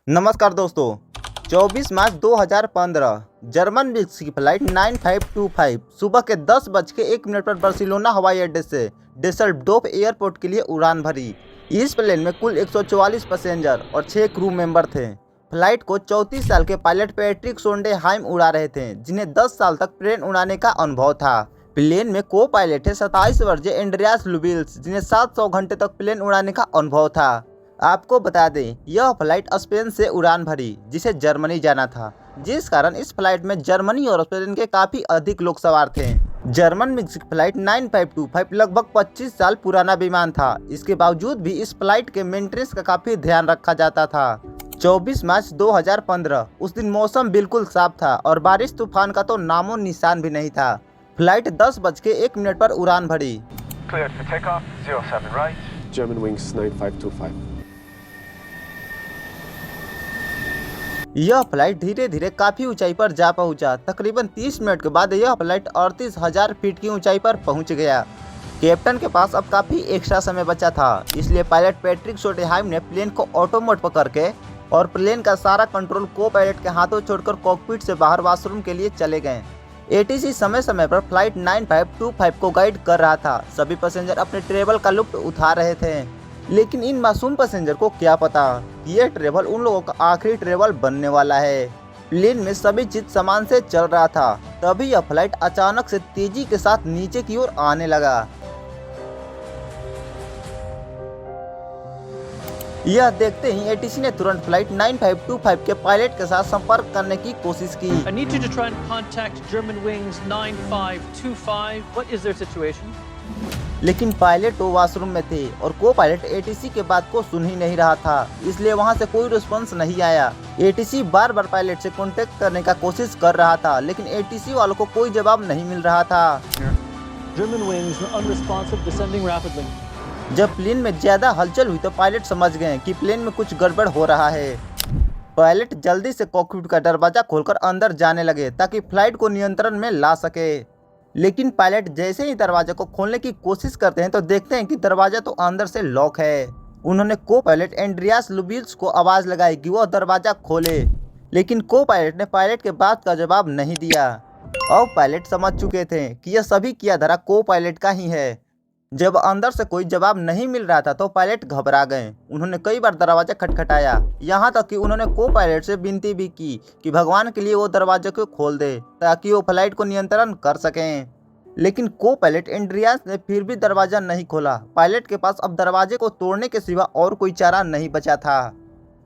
नमस्कार दोस्तों। 24 मार्च 2015 German Vicks की फ्लाइट 9525 सुबह के 10:01 पर बार्सिलोना हवाई अड्डे से डेसल्डोर्फ एयरपोर्ट के लिए उड़ान भरी। इस प्लेन में कुल 144 पैसेंजर और 6 क्रू मेंबर थे। फ्लाइट को 34 साल के पायलट पैट्रिक सोंडेहाइम उड़ा रहे थे, जिन्हें 10 साल तक प्लेन उड़ाने का अनुभव था। प्लेन में को पायलट थे 27 वर्षीय एंड्रियास लुबिल्स, जिन्हें 700 घंटे तक प्लेन उड़ाने का अनुभव था। आपको बता दें, यह फ्लाइट स्पेन से उड़ान भरी, जिसे जर्मनी जाना था, जिस कारण इस फ्लाइट में जर्मनी और स्पेन के काफी अधिक लोग सवार थे। जर्मन मिक्स फ्लाइट 9525 लगभग 25 साल पुराना विमान था। इसके बावजूद भी इस फ्लाइट के मेंटेनेंस का काफी ध्यान रखा जाता था। 24 मार्च 2015 उस दिन मौसम बिल्कुल साफ था और बारिश तूफान का तो नामो निशान भी नहीं था। फ्लाइट 10:01 पर उड़ान भरी। Cleared for takeoff, 07 right. Germanwings 9525. यह फ्लाइट धीरे धीरे काफी ऊंचाई पर जा पहुंचा। तकरीबन 30 मिनट के बाद यह फ्लाइट 38,000 फीट की ऊंचाई पर पहुंच गया। कैप्टन के पास अब काफी एक्स्ट्रा समय बचा था, इसलिए पायलट पैट्रिक सोंडेहाइम ने प्लेन को ऑटो मोड पर करके और प्लेन का सारा कंट्रोल को पायलट के हाथों छोड़कर कॉकपिट से बाहर वॉशरूम के लिए चले गए। एटीसी समय समय पर फ्लाइट 9525 को गाइड कर रहा था। सभी पैसेंजर अपने ट्रेवल का लुत्फ उठा रहे थे, लेकिन इन मासूम पैसेंजर को क्या पता कि यह ट्रेवल उन लोगों का आखिरी ट्रेवल बनने वाला है। प्लेन में सभी चीज सामान से चल रहा था, तभी यह फ्लाइट अचानक से तेजी के साथ नीचे की ओर आने लगा। यह देखते ही एटीसी ने तुरंत फ्लाइट 9525 के पायलट के साथ संपर्क करने की कोशिश की। I need you to try and contact Germanwings 9525. What is their situation? लेकिन पायलट वो वॉशरूम में थे और को पायलट एटीसी के बात को सुन ही नहीं रहा था, इसलिए वहां से कोई रिस्पांस नहीं आया। एटीसी बार बार पायलट से कांटेक्ट करने का कोशिश कर रहा था, लेकिन एटीसी वालों को कोई जवाब नहीं मिल रहा था। Germanwings unresponsive, descending rapidly. जब प्लेन में ज्यादा हलचल हुई तो पायलट समझ गए कि प्लेन में कुछ गड़बड़ हो रहा है। पायलट जल्दी से कॉकपिट का दरवाजा खोलकर अंदर जाने लगे ताकि फ्लाइट को नियंत्रण में ला सके। लेकिन पायलट जैसे ही दरवाजे को खोलने की कोशिश करते हैं तो देखते हैं कि दरवाजा तो अंदर से लॉक है। उन्होंने को पायलट एंड्रियास लुबिल्स को आवाज लगाई कि वह दरवाजा खोले, लेकिन को पायलट ने पायलट के बात का जवाब नहीं दिया। अब पायलट समझ चुके थे कि यह सभी किया धरा को पायलट का ही है। जब अंदर से कोई जवाब नहीं मिल रहा था तो पायलट घबरा गए। उन्होंने कई बार दरवाजा खटखटाया, यहाँ तक कि उन्होंने को पायलट से विनती भी की कि भगवान के लिए वो दरवाजे को खोल दे ताकि वो फ्लाइट को नियंत्रण कर सकें। लेकिन को पायलट एंड्रियास ने फिर भी दरवाजा नहीं खोला। पायलट के पास अब दरवाजे को तोड़ने के सिवा और कोई चारा नहीं बचा था।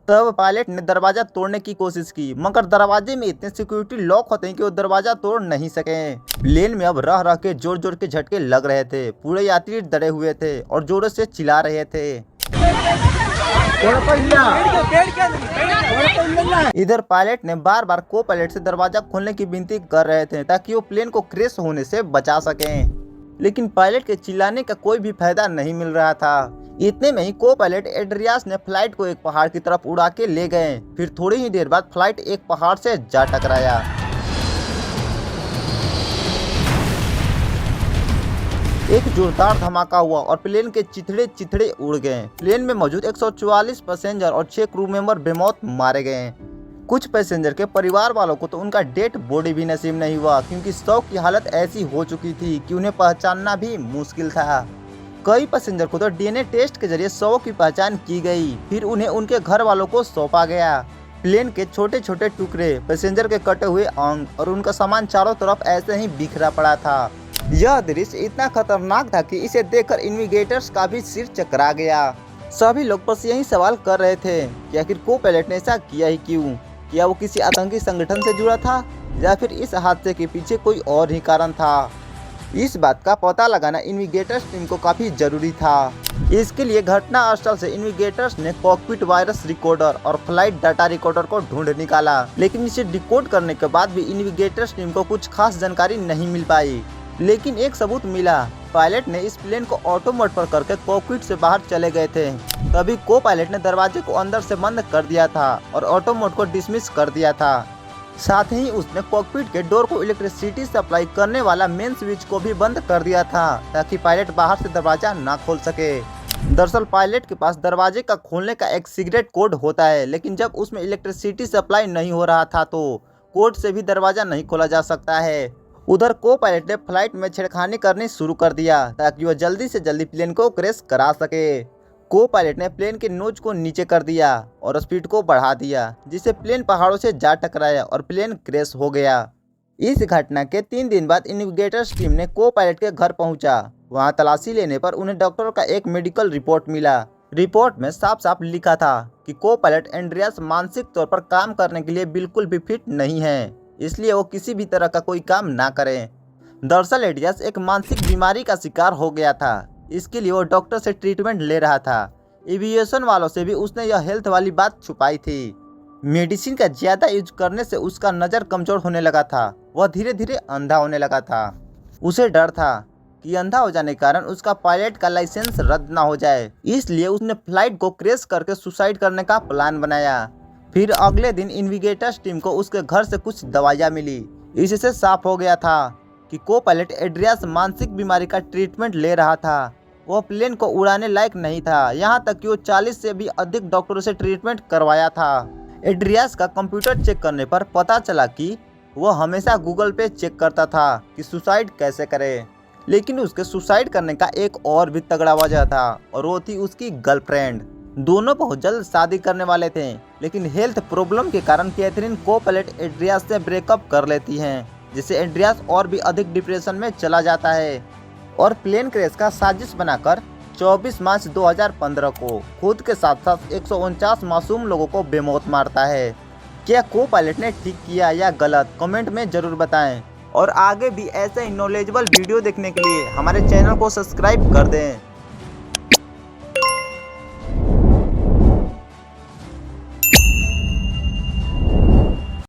तब पायलट ने दरवाजा तोड़ने की कोशिश की, मगर दरवाजे में इतने सिक्योरिटी लॉक होते हैं कि वो दरवाजा तोड़ नहीं सके। प्लेन में अब रह रह के जोर जोर के झटके लग रहे थे। पूरे यात्री डरे हुए थे और जोरों से चिल्ला रहे थे। इधर पायलट ने बार बार को पायलट से दरवाजा खोलने की विनती कर रहे थे ताकि वो प्लेन को क्रैश होने से बचा सकें, लेकिन पायलट के चिल्लाने का कोई भी फायदा नहीं मिल रहा था। इतने में ही को पायलट एंड्रियास ने फ्लाइट को एक पहाड़ की तरफ उड़ा के ले गए। फिर थोड़ी ही देर बाद फ्लाइट एक पहाड़ से जा टकराया। एक जोरदार धमाका हुआ और प्लेन के चिथड़े चिथड़े उड़ गए। प्लेन में मौजूद 144 पैसेंजर और 6 क्रू मेंबर बेमौत मारे गए। कुछ पैसेंजर के परिवार वालों को तो उनका डेड बॉडी भी नसीब नहीं हुआ, क्योंकि शव की हालत ऐसी हो चुकी थी कि उन्हें पहचानना भी मुश्किल था। कई पैसेंजर को तो डीएनए टेस्ट के जरिए शव की पहचान की गई, फिर उन्हें उनके घर वालों को सौंपा गया। प्लेन के छोटे छोटे टुकड़े, पैसेंजर के कटे हुए अंग और उनका सामान चारों तरफ ऐसे ही बिखरा पड़ा था। यह दृश्य इतना खतरनाक था कि इसे देखकर इन्वेस्टिगेटर्स का भी सिर चकरा गया। सभी लोग बस यही सवाल कर रहे थे कि आखिर को पायलट ने ऐसा किया ही क्यों? क्या वो किसी आतंकी संगठन से जुड़ा था या फिर इस हादसे के पीछे कोई और ही कारण था? इस बात का पता लगाना इन्वेस्टिगेटर्स टीम को काफी जरूरी था। इसके लिए घटना स्थल से इन्वेस्टिगेटर्स ने कॉकपिट वायरस रिकॉर्डर और फ्लाइट डाटा रिकॉर्डर को ढूंढ निकाला, लेकिन इसे डिकोड करने के बाद भी इन्वेस्टिगेटर्स टीम को कुछ खास जानकारी नहीं मिल पाई। लेकिन एक सबूत मिला। पायलट ने इस प्लेन को ऑटो मोड पर करके कॉकपिट से बाहर चले गए थे। तभी को पायलट ने दरवाजे को अंदर से बंद कर दिया था और ऑटो मोड को डिसमिस कर दिया था। साथ ही उसने कॉकपिट के डोर को इलेक्ट्रिसिटी सप्लाई करने वाला मेन स्विच को भी बंद कर दिया था ताकि पायलट बाहर से दरवाजा ना खोल सके। दरअसल पायलट के पास दरवाजे का खोलने का एक सीक्रेट कोड होता है, लेकिन जब उसमें इलेक्ट्रिसिटी सप्लाई नहीं हो रहा था तो कोड से भी दरवाजा नहीं खोला जा सकता है। उधर को पायलट ने फ्लाइट में छेड़खानी करनी शुरू कर दिया ताकि वह जल्दी से जल्दी प्लेन को क्रैश करा सके। को पायलट ने प्लेन के नोज को नीचे कर दिया और स्पीड को बढ़ा दिया, जिससे प्लेन पहाड़ों से जा टकराया और प्लेन क्रैश हो गया। इस घटना के 3 दिन बाद इन्वेस्टिगेटर्स टीम ने को पायलट के घर पहुंचा। वहां तलाशी लेने पर उन्हें डॉक्टर का एक मेडिकल रिपोर्ट मिला। रिपोर्ट में साफ साफ लिखा था कि को पायलट एंड्रियास मानसिक तौर पर काम करने के लिए बिल्कुल भी फिट नहीं है, इसलिए वो किसी भी तरह का कोई काम ना करें। दरअसल एंड्रियास एक मानसिक बीमारी का शिकार हो गया था, इसके लिए वो डॉक्टर से ट्रीटमेंट ले रहा था। एविएशन वालों से भी उसने यह हेल्थ वाली बात छुपाई थी। मेडिसिन का ज़्यादा यूज करने से उसका नज़र कमज़ोर होने लगा था, वह धीरे धीरे अंधा होने लगा था। उसे डर था कि अंधा हो जाने के कारण उसका पायलट का लाइसेंस रद्द ना हो जाए, इसलिए उसने फ्लाइट को क्रैश करके सुसाइड करने का प्लान बनाया। फिर अगले दिन इन्वेस्टिगेटर्स टीम को उसके घर से कुछ दवाइयाँ मिली। इससे साफ हो गया था कि को पायलट एंड्रियास मानसिक बीमारी का ट्रीटमेंट ले रहा था। वह प्लेन को उड़ाने लायक नहीं था, यहाँ तक कि वो 40 से भी अधिक डॉक्टरों से ट्रीटमेंट करवाया था। एंड्रियास का कंप्यूटर चेक करने पर पता चला कि वह हमेशा गूगल पे चेक करता था कि सुसाइड कैसे करे, लेकिन उसके सुसाइड करने का एक और भी तगड़ा वजह था और वो थी उसकी गर्लफ्रेंड। दोनों बहुत जल्द शादी करने वाले थे, लेकिन हेल्थ प्रॉब्लम के कारण कैथरीन को पायलट एंड्रियास से ब्रेकअप कर लेती हैं, जिससे एंड्रियास और भी अधिक डिप्रेशन में चला जाता है और प्लेन क्रैश का साजिश बनाकर 24 मार्च 2015 को खुद के साथ साथ 149 मासूम लोगों को बेमौत मारता है। क्या को पायलट ने ठीक किया या गलत, कमेंट में जरूर बताएं और आगे भी ऐसे ही नॉलेजेबल वीडियो देखने के लिए हमारे चैनल को सब्सक्राइब कर दें।